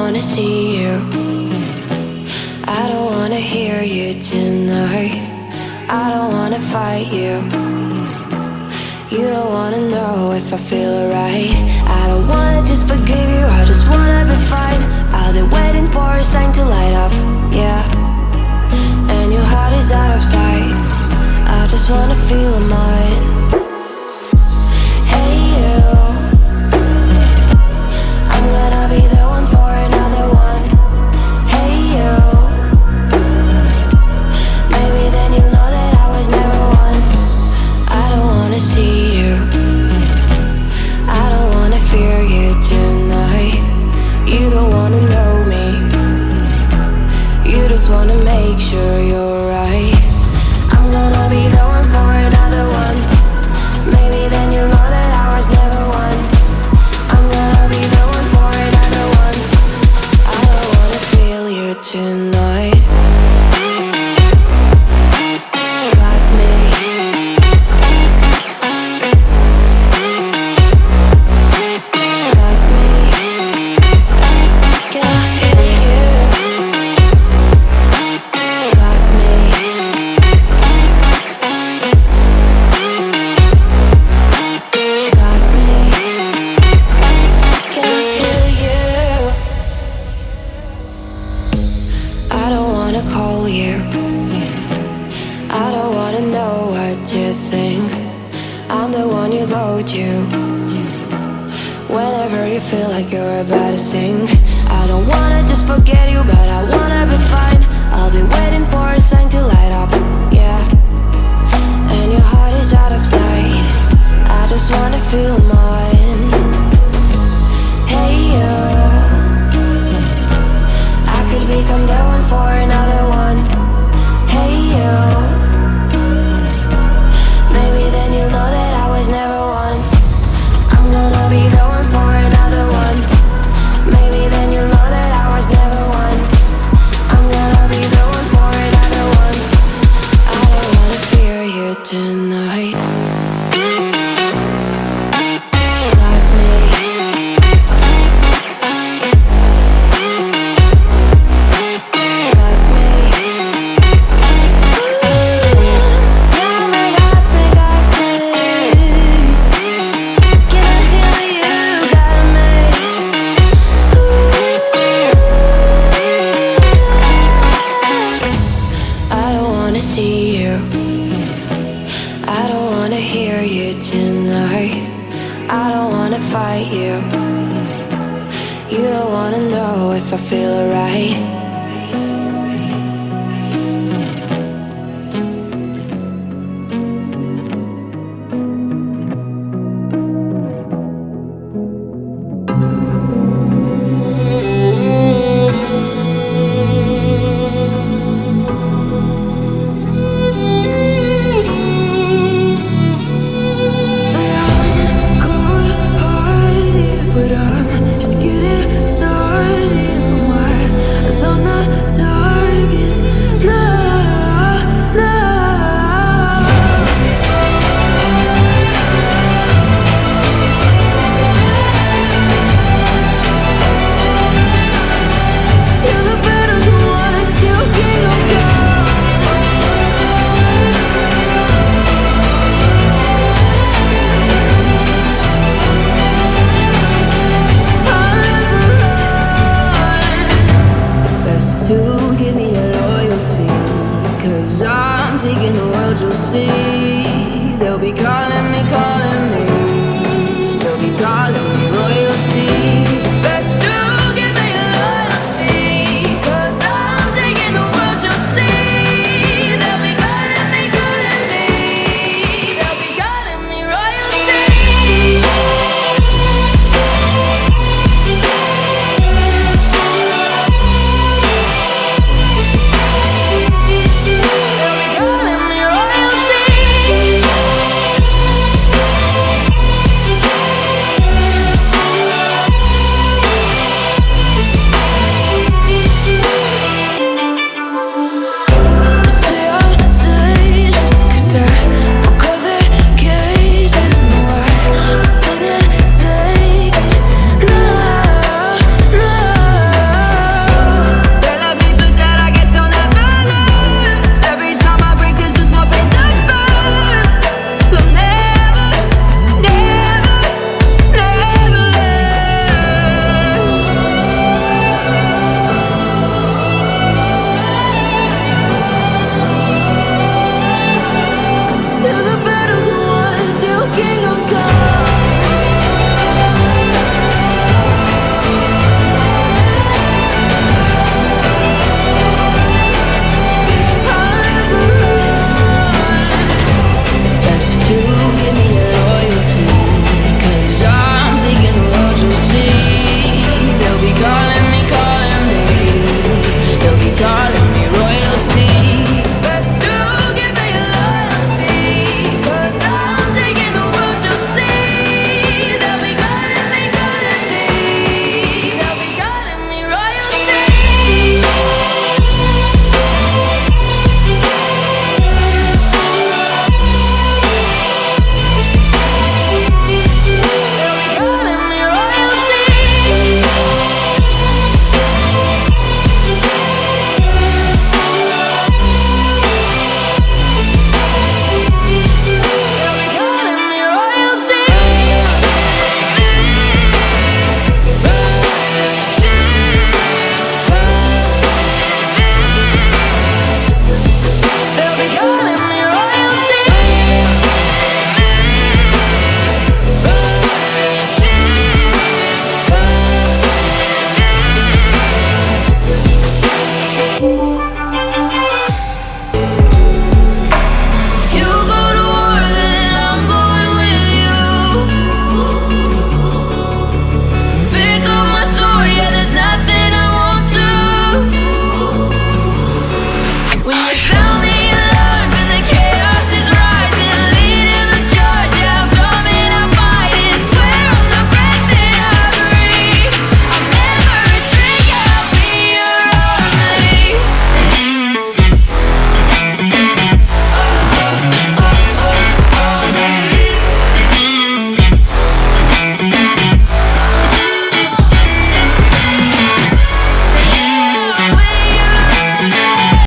wanna see you. I don't wanna hear you tonight. I don't wanna fight you. You don't wanna know if I feel alright. I don't wanna just forgive you, I just wanna be fine. I'll be waiting for a sign to light up, yeah. And your heart is out of sight. I just wanna feel mine. Hey you, I'm gonna be the one for another one. Hey you, maybe then you'll know that I was never one. I don't wanna see you, I don't wanna fear you tonight. You don't wanna know me, you just wanna make sure you're right. I'm gonna be the one for another one. Maybe then you'll know that I was never one. I'm gonna be the one for another one. I don't wanna feel you tonight. Got me. Got me. Can I hear you? Got me. Got me. Can I hear you? I don't wanna call you. I don't wanna know what you think. I'm the one you go to whenever you feel like you're about to sink. I don't wanna just forget you, but I wanna be fine. I'll be waiting for a sign to light up, yeah. And your heart is out of sight. I just wanna feel mine. Hey you, I could become the one for another one. Hey you, maybe then you'll know that I was never one. I'm gonna be the one for another one. Maybe then you'll know that I was never one. I'm gonna be the one for another one. I don't wanna fear you tonight. Got me. Got me. Got me, got me, got me. Can I hear you? Got me. I don't wanna see you. I don't wanna hear you tonight. I don't wanna fight you. You don't wanna know if I feel alright. Could hide it, but I